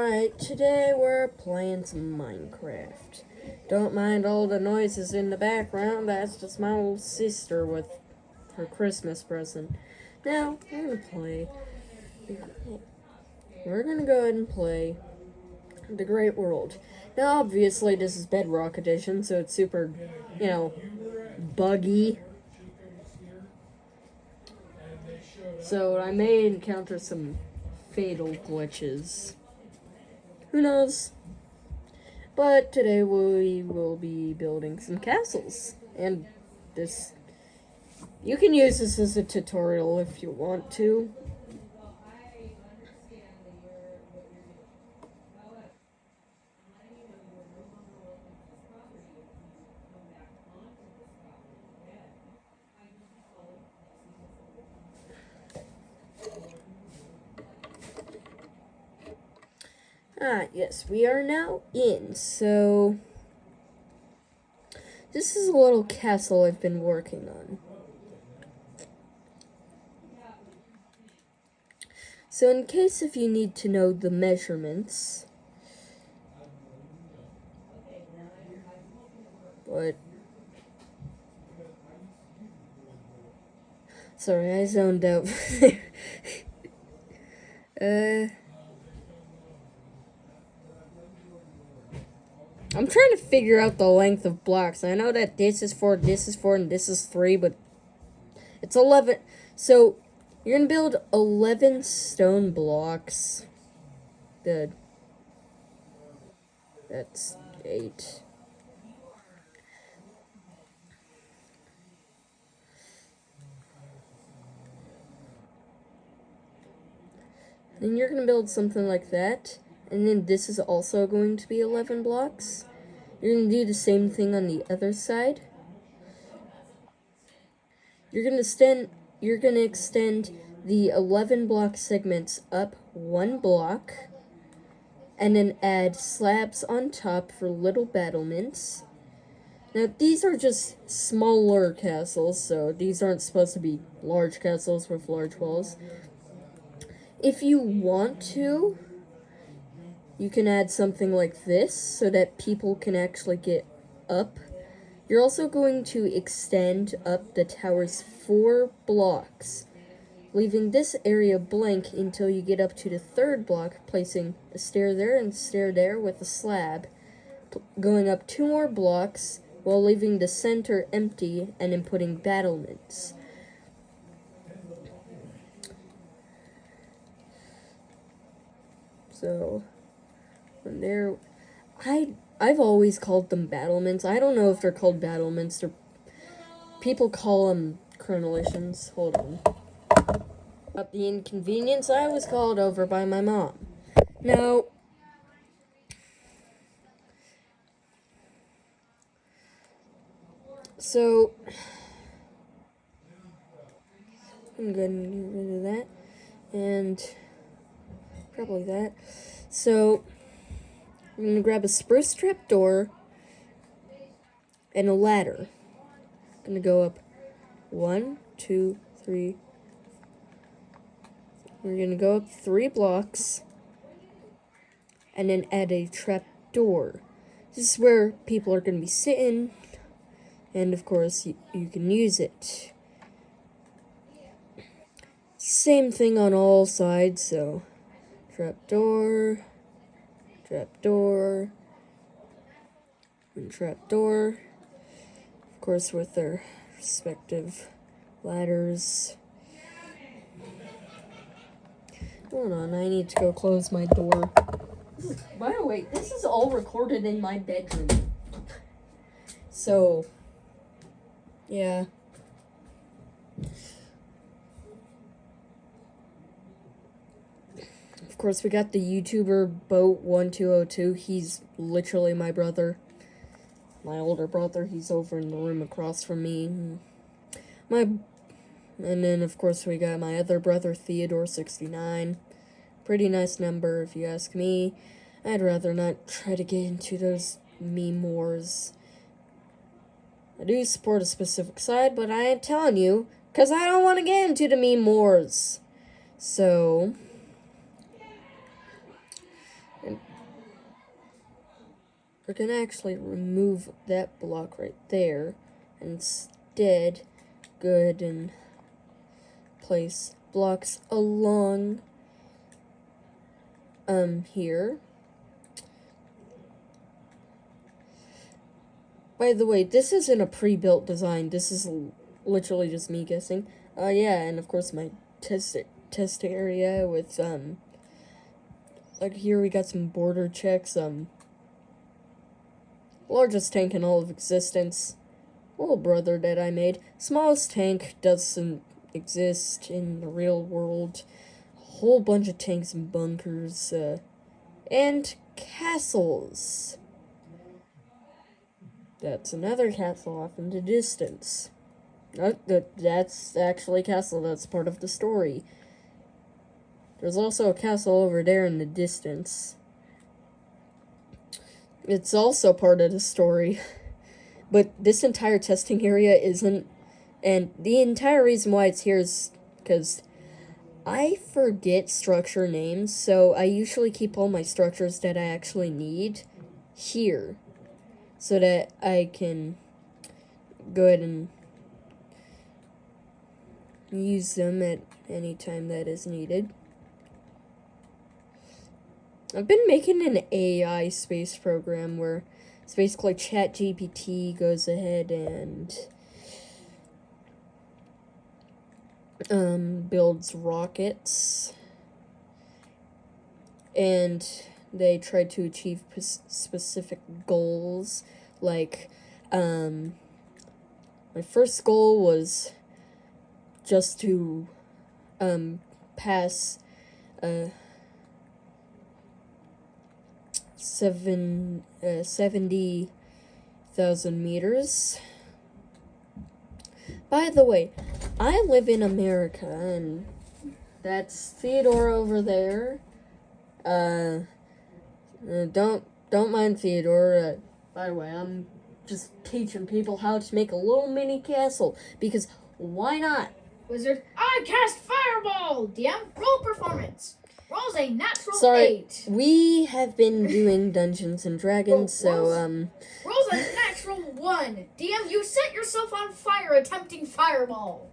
Alright, today we're playing some Minecraft. Don't mind all the noises in the background, that's just my old sister with her Christmas present. Now, we're gonna go ahead and play The Great World. Now, obviously, this is Bedrock Edition, so it's super, buggy. So I may encounter some fatal glitches. Who knows? But today we will be building some castles. And this... You can use this as a tutorial if you want to. Yes, we are now in, so... This is a little castle I've been working on. So in case if you need to know the measurements... But... Sorry, I zoned out. I'm trying to figure out the length of blocks. I know that this is 4, and this is 3, but it's 11. So, you're going to build 11 stone blocks. Good. That's 8. Then you're going to build something like that. And then this is also going to be 11 blocks. You're going to do the same thing on the other side. You're going to extend the 11 block segments up 1 block. And then add slabs on top for little battlements. Now, these are just smaller castles, so these aren't supposed to be large castles with large walls. If you want to, you can add something like this so that people can actually get up. You're also going to extend up the tower's 4 blocks, leaving this area blank until you get up to the 3rd block, placing a stair there and a stair there with a slab, going up 2 more blocks while leaving the center empty and then putting battlements. So, from there, I've always called them battlements. I don't know if they're called battlements or people call them crenellations. Hold on. About the inconvenience, I was called over by my mom. Now, so I'm going to get rid of that and probably that. So I'm going to grab a spruce trapdoor and a ladder. I'm going to go up 1, 2, 3. We're going to go up 3 blocks and then add a trapdoor. This is where people are going to be sitting, and of course you can use it. Same thing on all sides, so trapdoor, trapdoor, and trapdoor. Of course with their respective ladders. Hold on, I need to go close my door. By the way, this is all recorded in my bedroom. So, yeah. Of course, we got the YouTuber Boat1202. He's literally my brother. My older brother. He's over in the room across from me. And then, of course, we got my other brother, Theodore69. Pretty nice number, if you ask me. I'd rather not try to get into those meme wars. I do support a specific side, but I ain't telling you, because I don't want to get into the meme wars. So, And we're gonna actually remove that block right there, and instead go ahead and place blocks along here. By the way, this isn't a pre-built design. This is literally just me guessing. Yeah, and of course my test area with like here we got some border checks. Largest tank in all of existence. Little brother that I made. Smallest tank doesn't exist in the real world. A whole bunch of tanks and bunkers, and castles. That's another castle off in the distance. That's actually a castle that's part of the story. There's also a castle over there in the distance. It's also part of the story. But this entire testing area isn't. And the entire reason why it's here is because I forget structure names, so I usually keep all my structures that I actually need here, so that I can go ahead and use them at any time that is needed. I've been making an AI space program where it's basically ChatGPT goes ahead and builds rockets, and they try to achieve specific goals. Like, my first goal was just to pass 70,000 meters. By the way, I live in America, and that's Theodore over there. Don't mind Theodore. By the way, I'm just teaching people how to make a little mini castle, because why not? Wizard, I cast Fireball! DM, roll performance. Rolls a natural 8. We have been doing Dungeons and Dragons, rolls a natural 1. DM, you set yourself on fire attempting Fireball.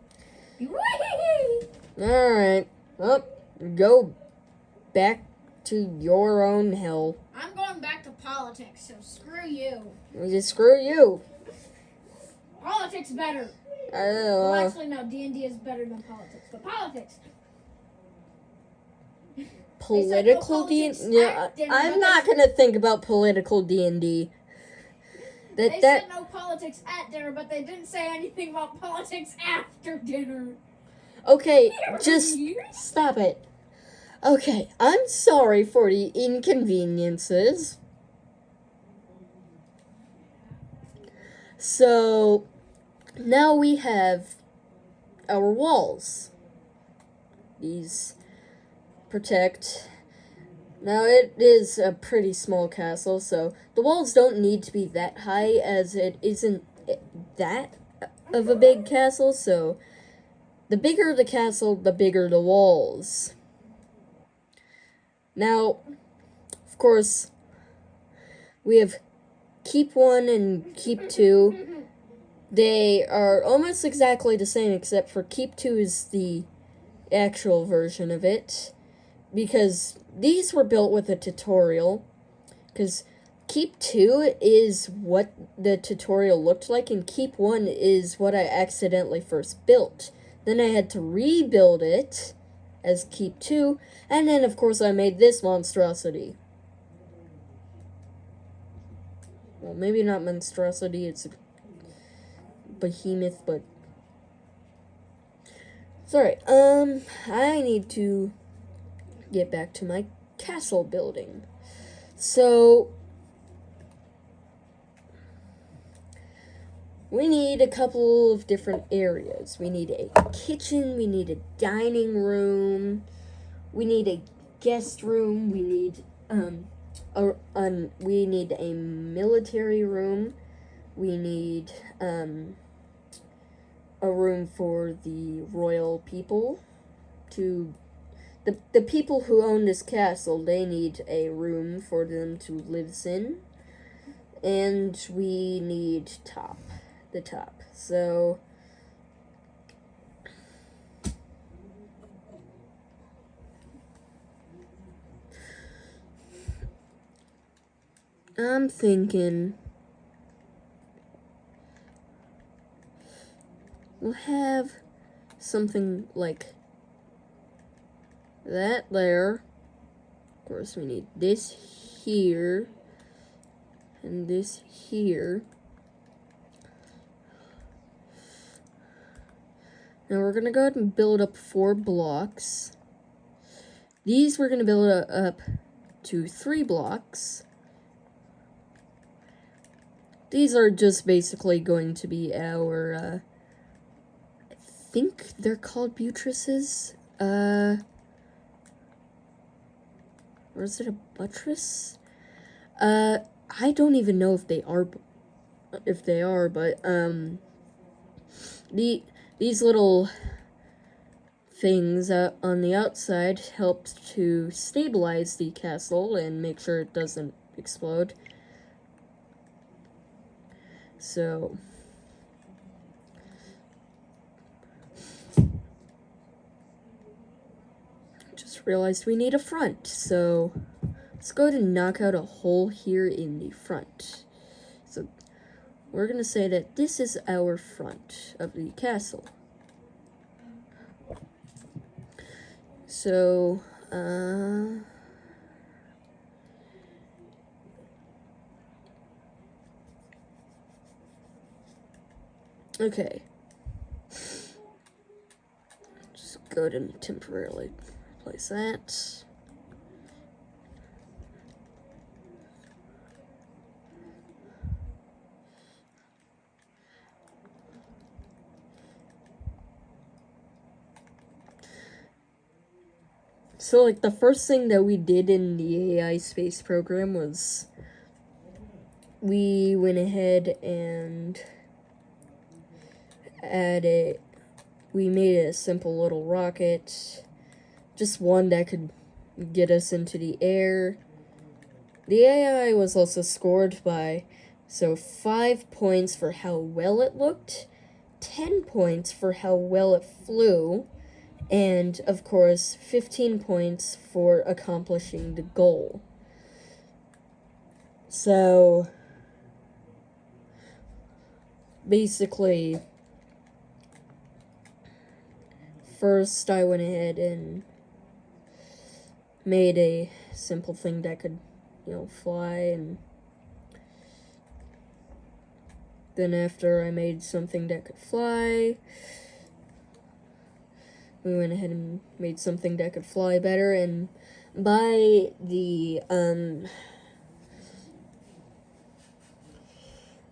Alright. Well, go back to your own hell. I'm going back to politics, so screw you. Screw you. Politics better. Well, actually, no. D&D is better than politics, but politics. Political D&D? Yeah, I'm not gonna think about political D&D. They said no politics at dinner, but they didn't say anything about politics after dinner. Okay, just stop it. Okay, I'm sorry for the inconveniences. So, now we have our walls. These protect. Now, it is a pretty small castle, so the walls don't need to be that high, as it isn't that of a big castle, so the bigger the castle, the bigger the walls. Now, of course, we have Keep 1 and Keep 2. They are almost exactly the same, except for Keep 2 is the actual version of it, because these were built with a tutorial, because Keep 2 is what the tutorial looked like, and Keep 1 is what I accidentally first built. Then I had to rebuild it as Keep 2, and then of course I made this monstrosity. Well, maybe not monstrosity, it's a behemoth, but sorry, I need to get back to my castle building. So, we need a couple of different areas. We need a kitchen, we need a dining room, we need a guest room, we need we need a military room, we need a room for the royal people to the people who own this castle, they need a room for them to live in. And we need the top. So I'm thinking we'll have something like that there. Of course, we need this here and this here. Now we're gonna go ahead and build up 4 blocks. These we're gonna build up to 3 blocks. These are just basically going to be our, I think they're called buttresses. Or is it a buttress? I don't even know if they are, but, these little things on the outside helped to stabilize the castle and make sure it doesn't explode. So just realized we need a front, so let's go ahead and knock out a hole here in the front. So we're gonna say that this is our front of the castle. So okay. Just go ahead and temporarily place that. So, like, the first thing that we did in the AI space program was we went ahead and we made a simple little rocket, just one that could get us into the air. The AI was also scored by, 5 points for how well it looked, 10 points for how well it flew, and, of course, 15 points for accomplishing the goal. So, basically, first I went ahead and made a simple thing that could, fly, and then after I made something that could fly, we went ahead and made something that could fly better, and by the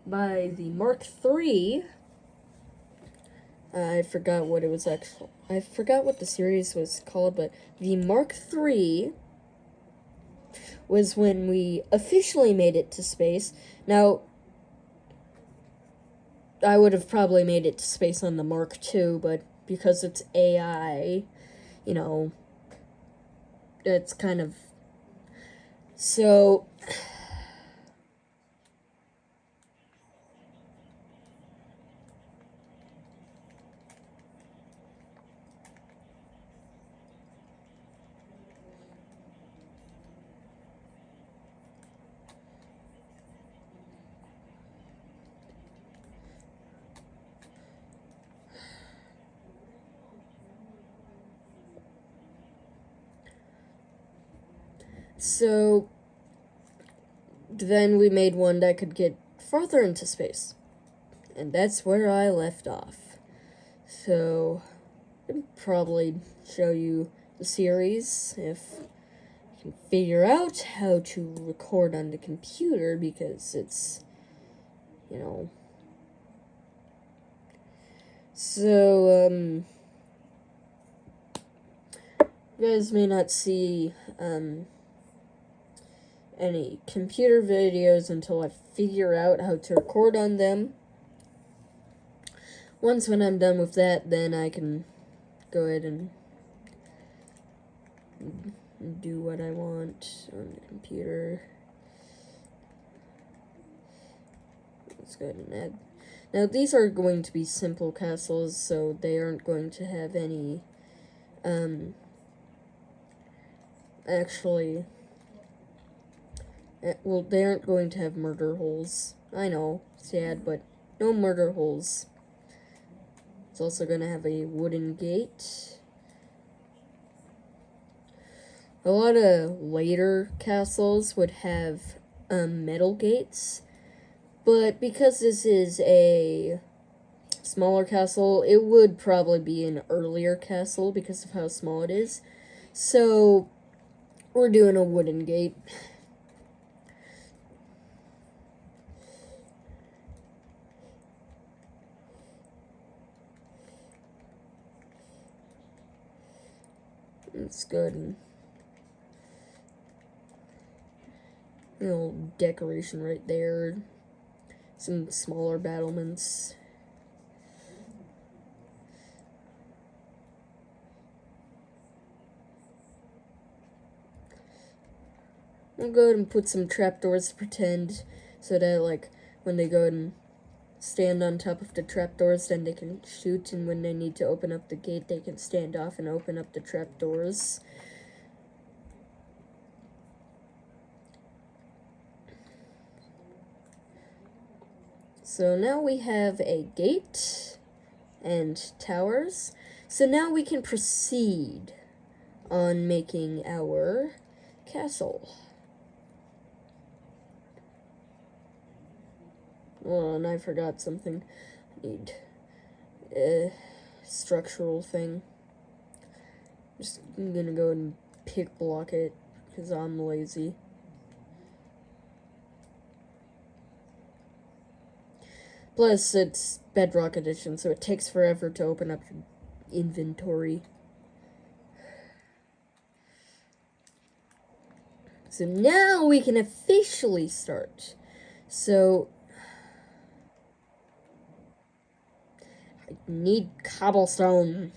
Mark III, I forgot what the series was called, but the Mark III was when we officially made it to space. Now, I would have probably made it to space on the Mark II, but because it's AI, it's kind of... So... So, then we made one that could get farther into space. And that's where I left off. So, I'll probably show you the series if you can figure out how to record on the computer, because it's, So, you guys may not see, any computer videos until I figure out how to record on them. Once when I'm done with that, then I can go ahead and do what I want on the computer. Let's go ahead and add. Now these are going to be simple castles, so they aren't going to have any, actually, well, they aren't going to have murder holes. I know, sad, but no murder holes. It's also going to have a wooden gate. A lot of later castles would have metal gates, but because this is a smaller castle, it would probably be an earlier castle because of how small it is. So we're doing a wooden gate. It's good. And a little decoration right there. Some smaller battlements. I'll go ahead and put some trapdoors to pretend so that, like, when they go and stand on top of the trapdoors, then they can shoot, and when they need to open up the gate, they can stand off and open up the trapdoors. So now we have a gate and towers. So now we can proceed on making our castle. Oh, and I forgot something. I need a structural thing. I'm gonna go and pick block it because I'm lazy. Plus, it's Bedrock Edition, so it takes forever to open up your inventory. So now we can officially start. So I need cobblestone.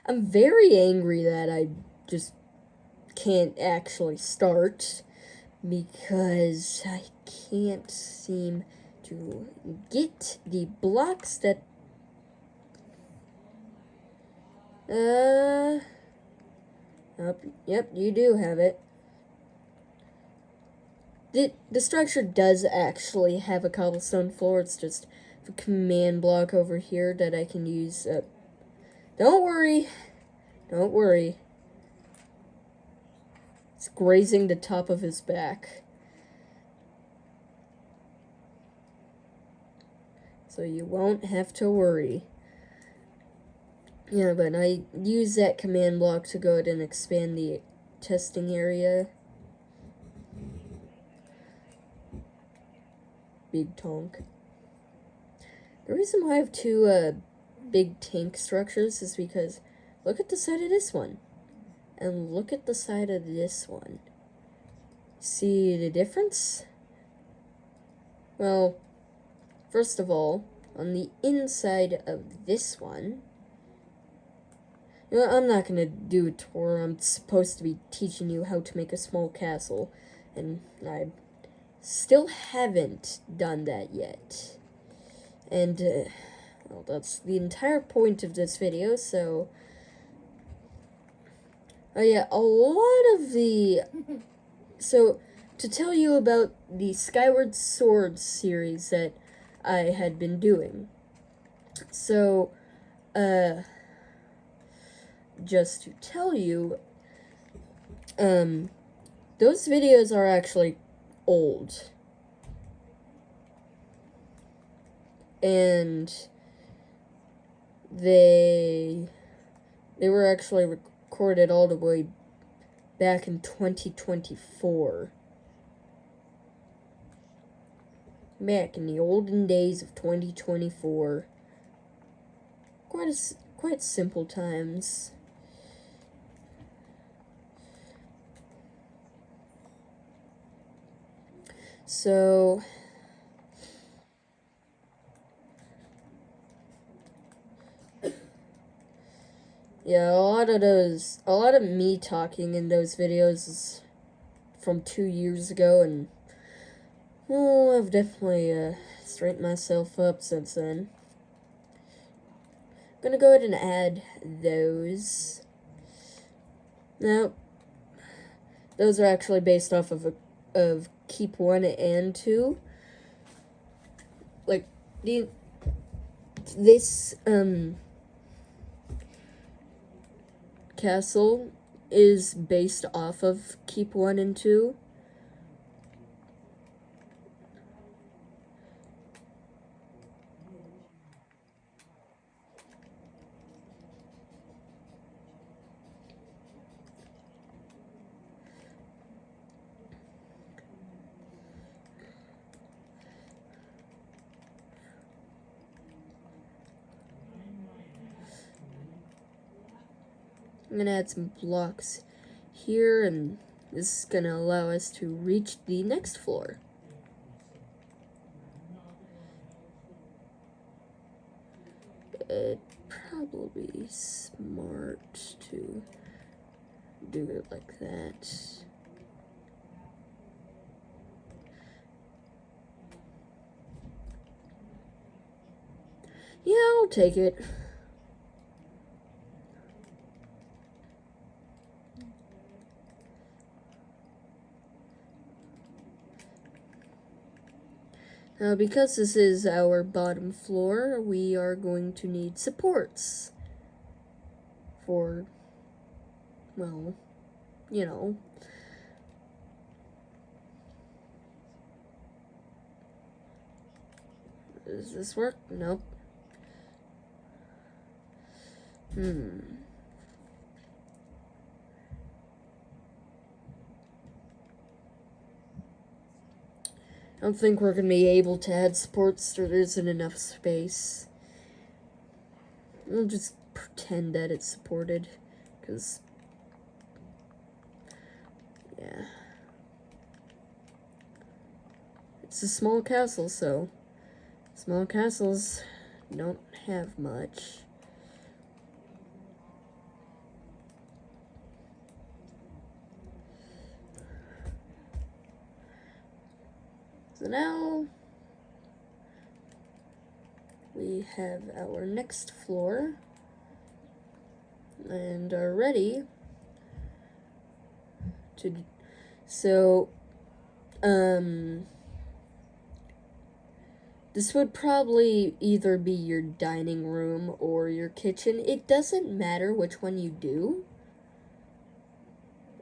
I'm very angry that I just can't actually start because I can't seem to get the blocks that yep, you do have it. The structure does actually have a cobblestone floor. It's just a command block over here that I can use. Don't worry. Don't worry. It's grazing the top of his back. So you won't have to worry. Yeah, but I use that command block to go ahead and expand the testing area. Big tonk. The reason why I have two big tank structures is because look at the side of this one. And look at the side of this one. See the difference? Well, first of all, on the inside of this one, you know, I'm not gonna do a tour. I'm supposed to be teaching you how to make a small castle, and I still haven't done that yet. And, well, that's the entire point of this video, so oh yeah, a lot of the... So, to tell you about the Skyward Sword series that I had been doing. So, just to tell you, those videos are actually old. And they were actually recorded all the way back in 2024. Back in the olden days of 2024. Quite simple times. So Yeah, a lot of me talking in those videos is from 2 years ago, and well, I've definitely straightened myself up since then. I'm gonna go ahead and add those. Now, those are actually based off of Keep 1 and 2. Like, this castle is based off of Keep 1 and 2. I'm gonna add some blocks here, and this is gonna allow us to reach the next floor. It'd probably be smart to do it like that. Yeah, I'll take it. Now, because this is our bottom floor, we are going to need supports for, well, you know. Does this work? Nope. I don't think we're going to be able to add supports, there isn't enough space. We'll just pretend that it's supported, because, yeah. It's a small castle, so small castles don't have much. So now we have our next floor and are ready to, so, this would probably either be your dining room or your kitchen. It doesn't matter which one you do.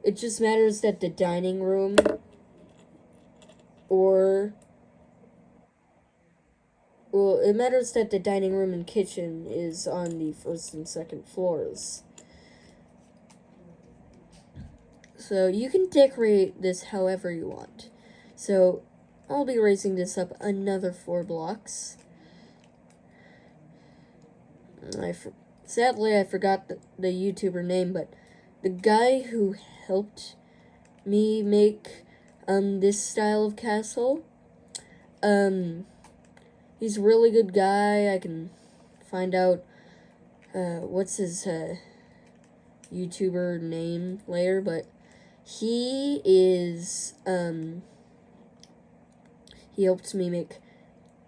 It just matters that the dining room it matters that the dining room and kitchen is on the first and second floors. So you can decorate this however you want. So I'll be raising this up another 4 blocks. Sadly, I forgot the YouTuber name, but the guy who helped me make this style of castle, he's a really good guy. I can find out what's his YouTuber name later, but he is he helped me make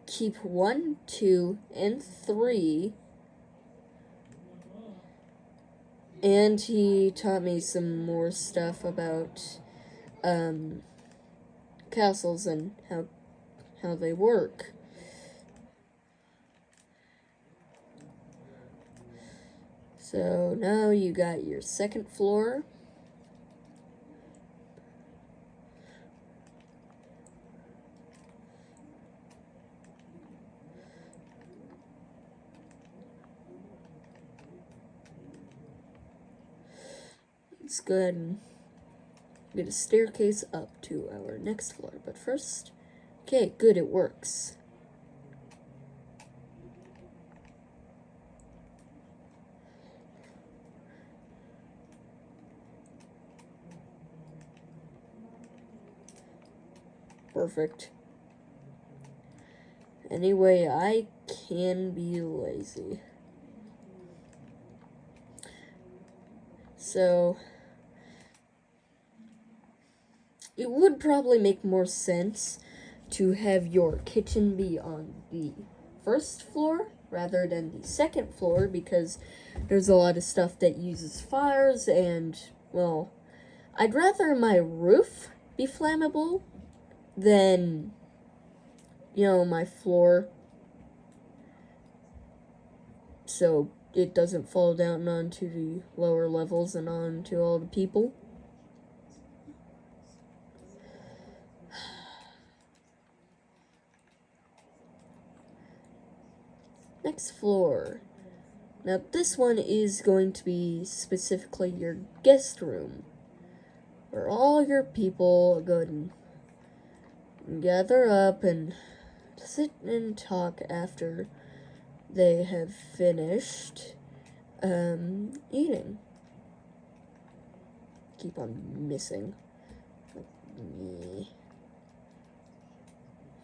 Keep 1, 2, and 3. And he taught me some more stuff about castles and how they work. So now you got your second floor. Let's go ahead and get a staircase up to our next floor. But first, okay, good, it works. Perfect. Anyway, I can be lazy. So it would probably make more sense to have your kitchen be on the first floor rather than the second floor, because there's a lot of stuff that uses fires, and, well, I'd rather my roof be flammable than, my floor, so it doesn't fall down onto the lower levels and onto all the people. Next floor. Now this one is going to be specifically your guest room, where all your people go and gather up and sit and talk after they have finished eating. Keep on missing.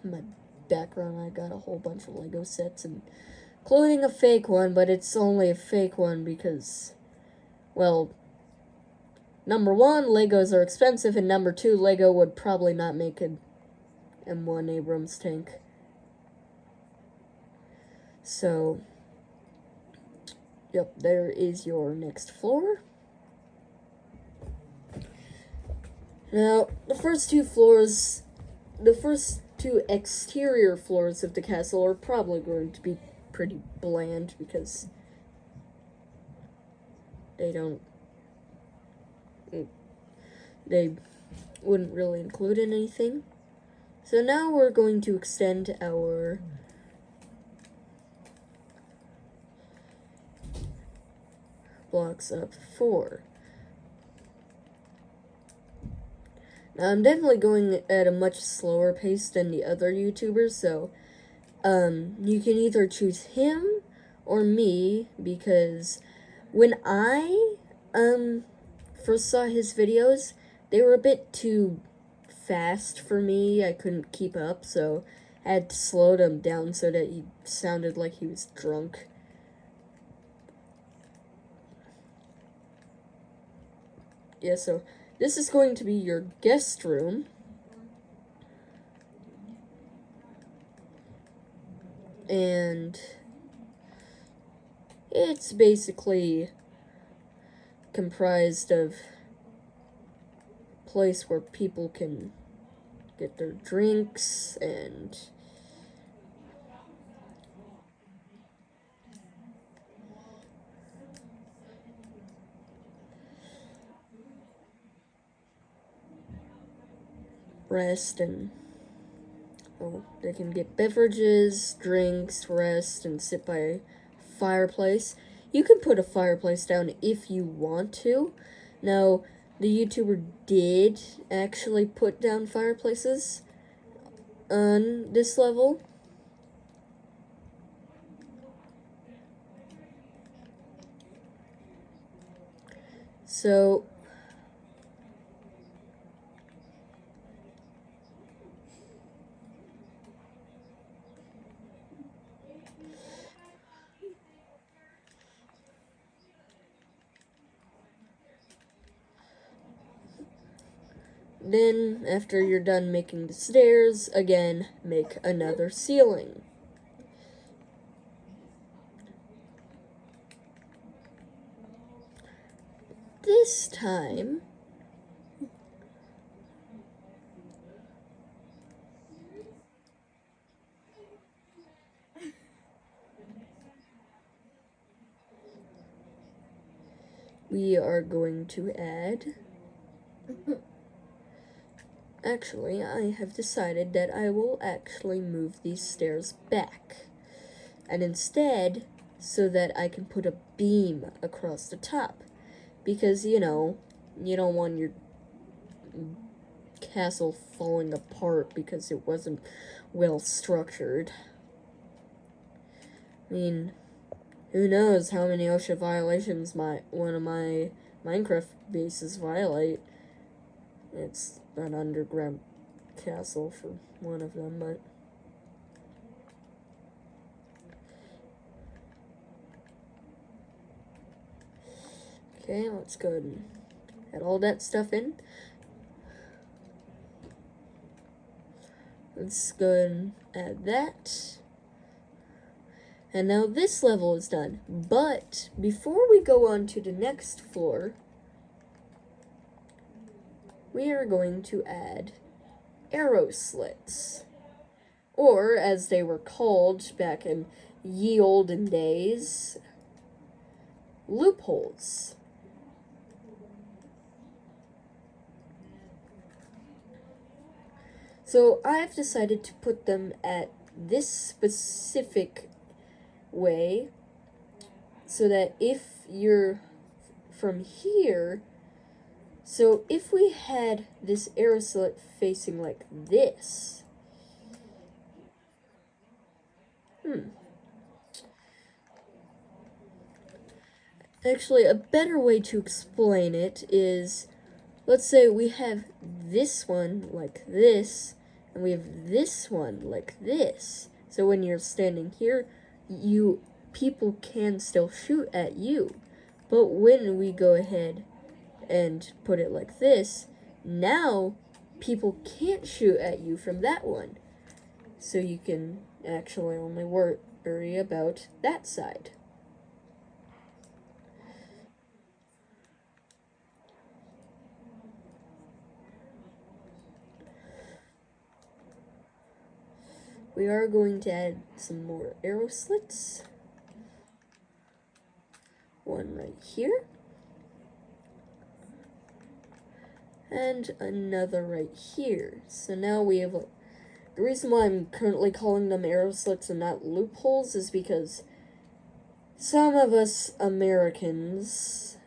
My background, I got a whole bunch of Lego sets, and including a fake one, but it's only a fake one because, well, number one, Legos are expensive, and number two, Lego would probably not make an M1 Abrams tank. So, yep, there is your next floor. Now, the first two exterior floors of the castle are probably going to be pretty bland because they wouldn't really include anything. So now we're going to extend our blocks up 4. Now I'm definitely going at a much slower pace than the other YouTubers, so you can either choose him or me, because when I first saw his videos, they were a bit too fast for me. I couldn't keep up, so I had to slow them down so that he sounded like he was drunk. Yeah, so this is going to be your guest room. And it's basically comprised of a place where people can get their drinks and rest, and they can get beverages, drinks, rest, and sit by a fireplace. You can put a fireplace down if you want to. Now, the YouTuber did actually put down fireplaces on this level. So then, after you're done making the stairs, again, make another ceiling. This time, we are going to add... Actually, I have decided that I will actually move these stairs back. And instead, so that I can put a beam across the top. Because, you don't want your castle falling apart because it wasn't well structured. I mean, who knows how many OSHA violations one of my Minecraft bases violate. It's an underground castle for one of them, but... Okay, let's go ahead and add all that stuff in. Let's go ahead and add that. And now this level is done. But before we go on to the next floor, we are going to add arrow slits. Or, as they were called back in ye olden days, loopholes. So I've decided to put them at this specific way so that if you're from here, so if we had this arrow slit facing like this, actually a better way to explain it is, let's say we have this one like this, and we have this one like this. So when you're standing here, people can still shoot at you. But when we go ahead and put it like this, now people can't shoot at you from that one. So you can actually only worry about that side. We are going to add some more arrow slits. One right here. And another right here. So now we have the reason why I'm currently calling them arrow slits and not loopholes is because some of us Americans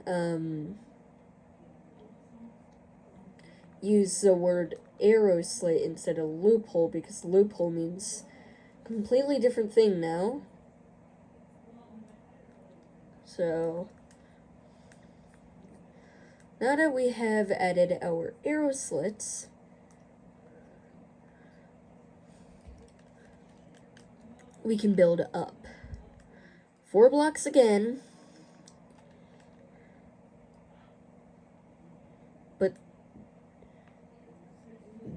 use the word arrow slit instead of loophole, because loophole means a completely different thing now. So now that we have added our arrow slits, we can build up 4 blocks again, but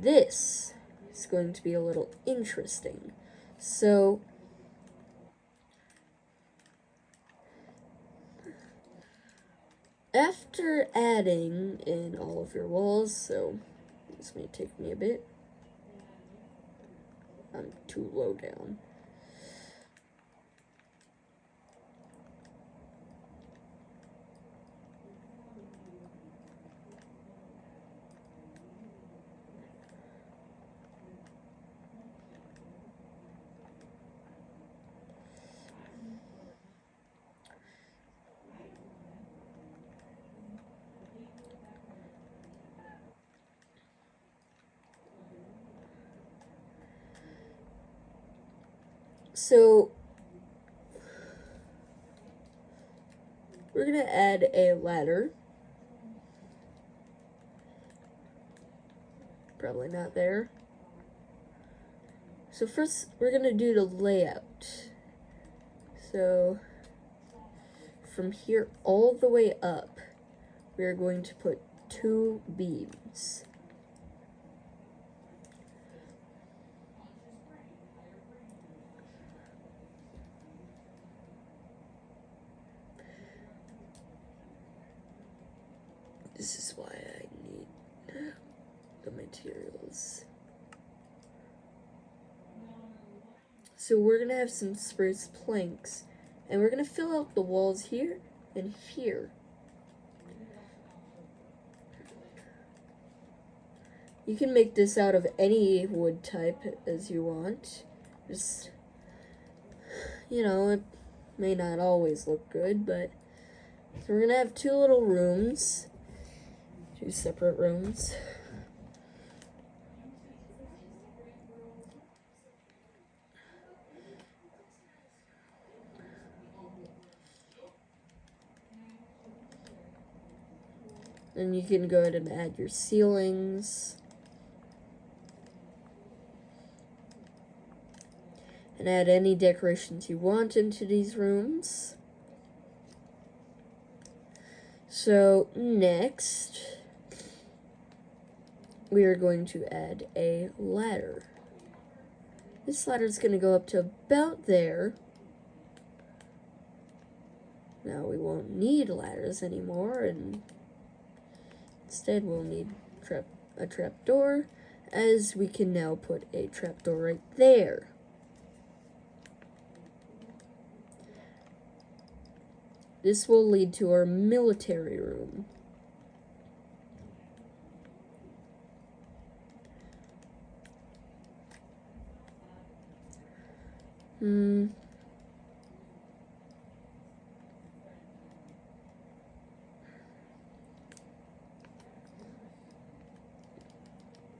this is going to be a little interesting. So after adding in all of your walls, so this may take me a bit, I'm too low down. So we're going to add a ladder. Probably not there. So first we're going to do the layout. So from here all the way up, we are going to put 2 beams. This is why I need the materials. So we're going to have some spruce planks, and we're going to fill out the walls here and here. You can make this out of any wood type as you want. Just, it may not always look good, but so we're going to have 2 little rooms. 2 separate rooms. And you can go ahead and add your ceilings. And add any decorations you want into these rooms. So next, we are going to add a ladder. This ladder is going to go up to about there. Now we won't need ladders anymore, and instead we'll need a trapdoor, as we can now put a trapdoor right there. This will lead to our military room.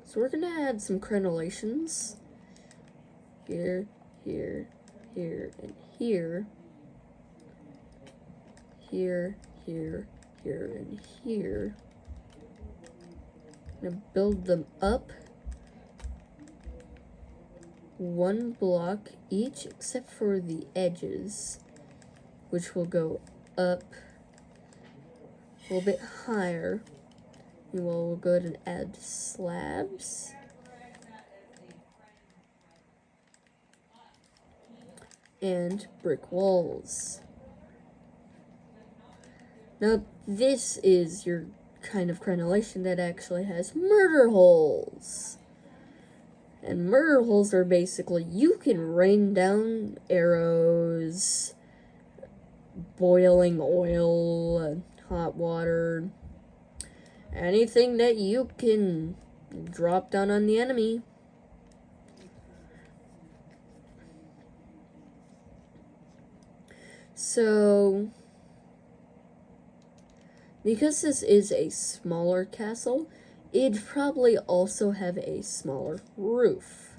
So we're gonna add some crenellations. Here, here, here, and here. Here, here, here, and here. I'm gonna build them up one block each except for the edges, which will go up a little bit higher. And we'll go ahead and add slabs. And brick walls. Now, this is your kind of crenellation that actually has murder holes. And murder holes are basically, you can rain down arrows, boiling oil, hot water, anything that you can drop down on the enemy. So, because this is a smaller castle, it'd probably also have a smaller roof.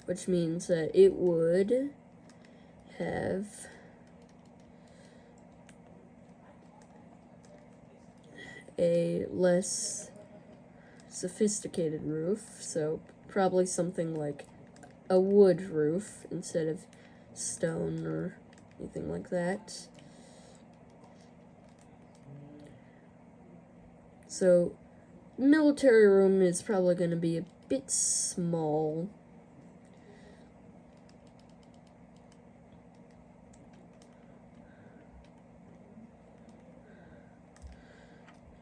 Which means that it would have a less sophisticated roof, so probably something like a wood roof instead of stone or anything like that. So, military room is probably going to be a bit small.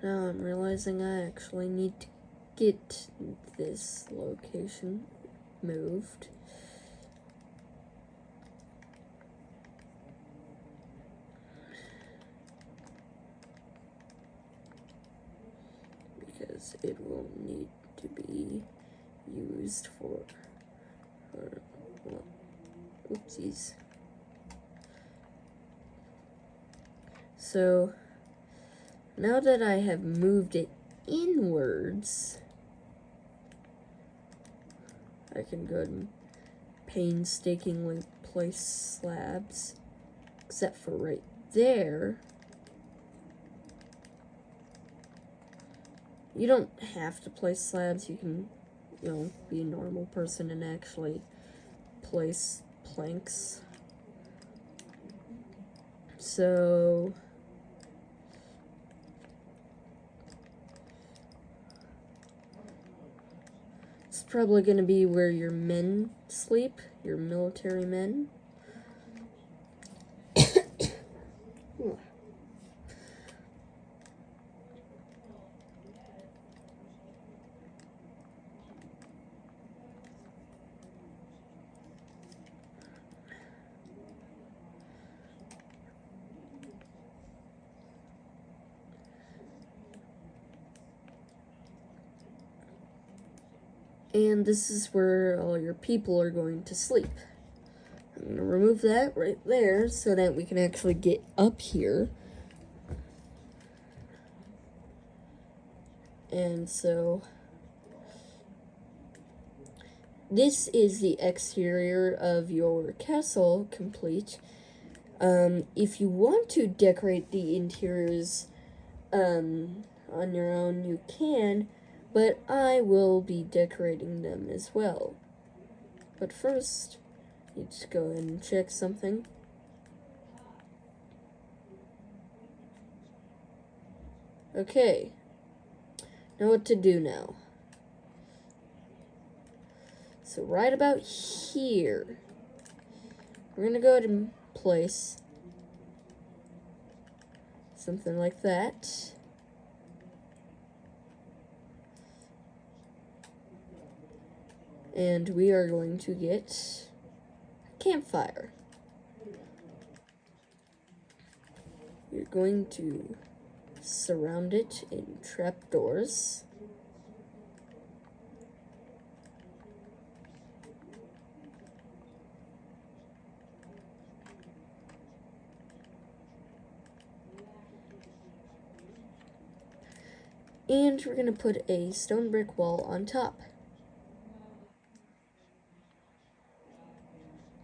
Now I'm realizing I actually need to get this location moved. Because it will need to be used for well, oopsies. So, now that I have moved it inwards, I can go and painstakingly place slabs, except for right there. You don't have to place slabs, you can, be a normal person and actually place planks. So, it's probably going to be where your men sleep, your military men. And this is where all your people are going to sleep. I'm going to remove that right there so that we can actually get up here. And so, this is the exterior of your castle complete. If you want to decorate the interiors on your own, you can. But I will be decorating them as well. But first, Need to go ahead and check something. Okay. Know what to do now. So right about here, we're gonna go ahead and place something like that. And we are going to get a campfire. We're going to surround it in trapdoors. And we're going to put a stone brick wall on top.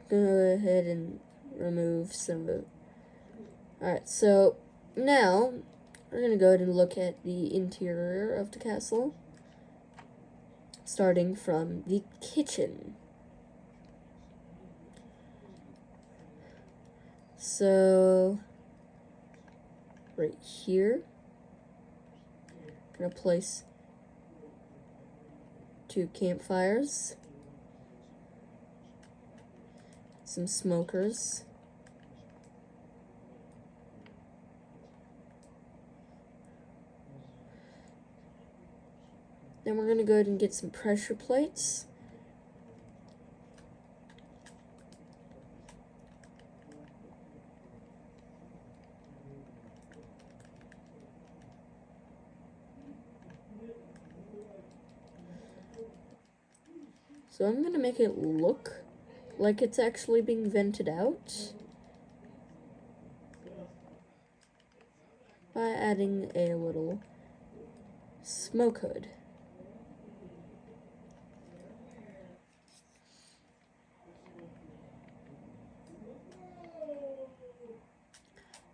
Go ahead and remove some of. Alright, so now we're going to go ahead and look at the interior of the castle, starting from the kitchen. So, right here, I'm going to place 2 campfires, some smokers, then we're going to go ahead and get some pressure plates. So I'm going to make it look like it's actually being vented out by adding a little smoke hood.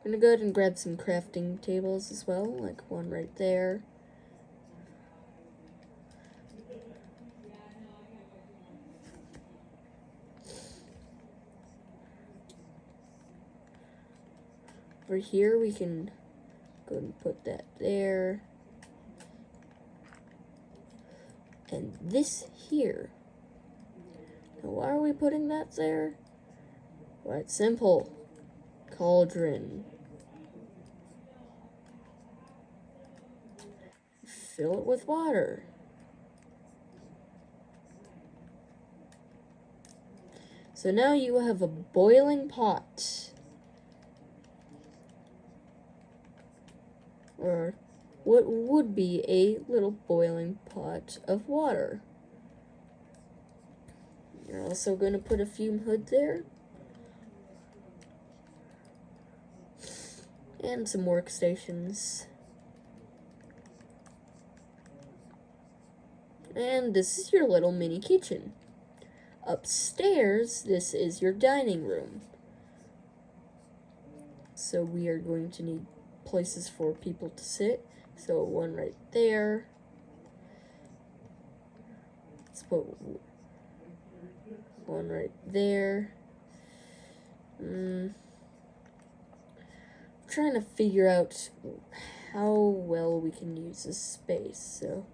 I'm going to go ahead and grab some crafting tables as well, like one right there. Over here, we can go and put that there. And this here. Now, why are we putting that there? Well, it's simple. Cauldron. Fill it with water. So now you have a boiling pot. Or what would be a little boiling pot of water. You're also going to put a fume hood there. And some workstations. And this is your little mini kitchen. Upstairs, this is your dining room. So we are going to need places for people to sit. So one right there. Let's put one right there. I'm trying to figure out how well we can use this space. So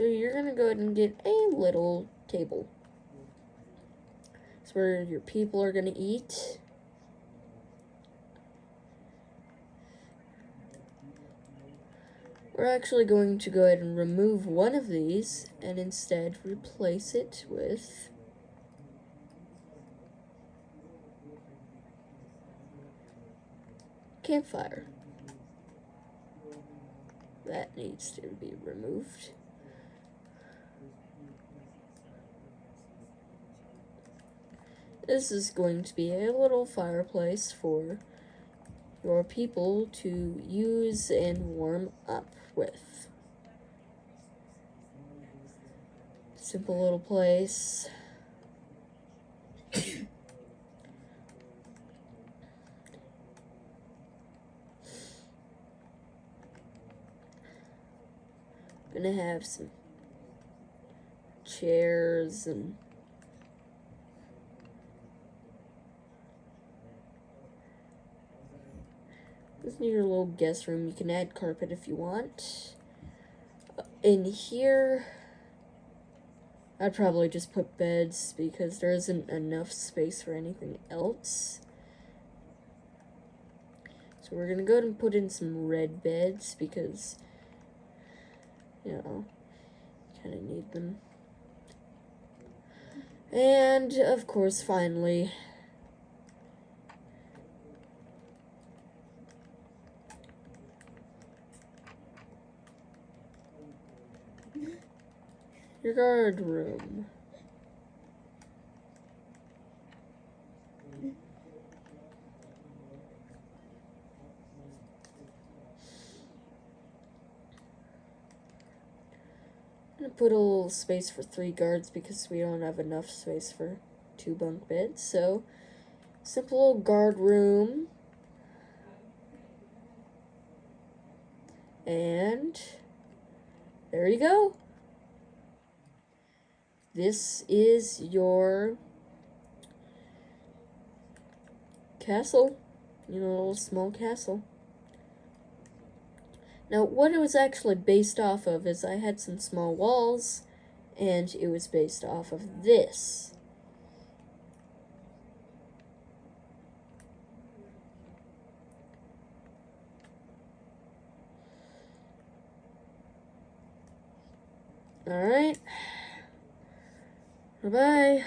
you're going to go ahead and get a little table. It's where your people are going to eat. We're actually going to go ahead and remove one of these and instead replace it with campfire. That needs to be removed. This is going to be a little fireplace for your people to use and warm up with. simple little place. Gonna have some chairs and this is your little guest room. You can add carpet if you want. In here, I'd probably just put beds because there isn't enough space for anything else. So we're gonna go ahead and put in some red beds because, you know, kind of need them. And, of course, finally, your guard room. I'm gonna put a little space for 3 guards because we don't have enough space for 2 bunk beds. So, simple little guard room. And there you go. This is your castle. You know, a little small castle. Now, what it was actually based off of is I had some small walls, and it was based off of this. Alright. Bye-bye.